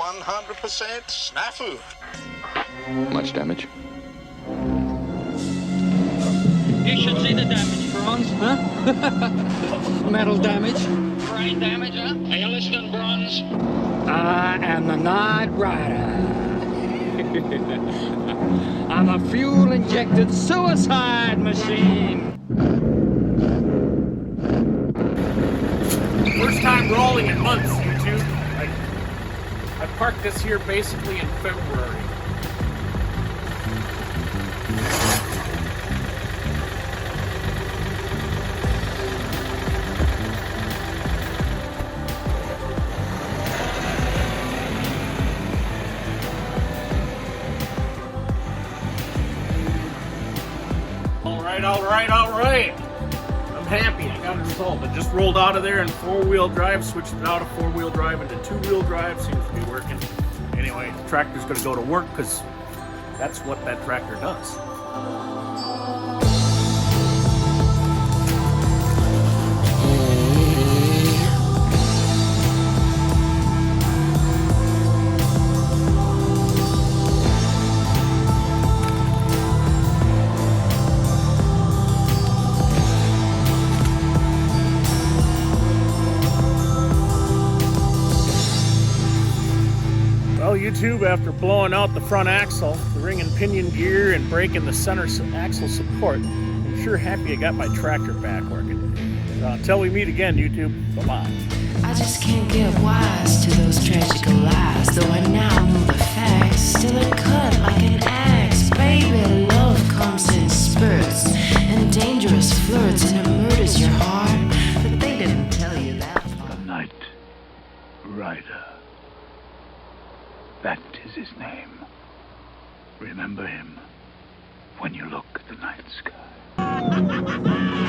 100% snafu. Much damage? You should see the damage, Bronze, huh? Metal damage. Brain damage, huh? Are you listening, Bronze? I am the Nightrider. I'm a fuel-injected suicide machine. First time rolling in months, YouTube. I parked this here basically in February. All right. I'm happy. I got it resolved. I just rolled out of there in four-wheel drive, switched it out of four-wheel drive into two-wheel drive. Seems to be working. Anyway, the tractor's going to go to work because that's what that tractor does. Well, YouTube, after blowing out the front axle, the ring and pinion gear, and breaking the center axle support, I'm sure happy I got my tractor back working. Until we meet again, YouTube, bye-bye. I just can't get wise to those tragical lies, though I now know the facts. Still it cut like an axe. Baby, love comes in spurts and dangerous flirts, and it murders your heart. But they didn't tell you that part. The Nightrider. That is his name. Remember him when you look at the night sky.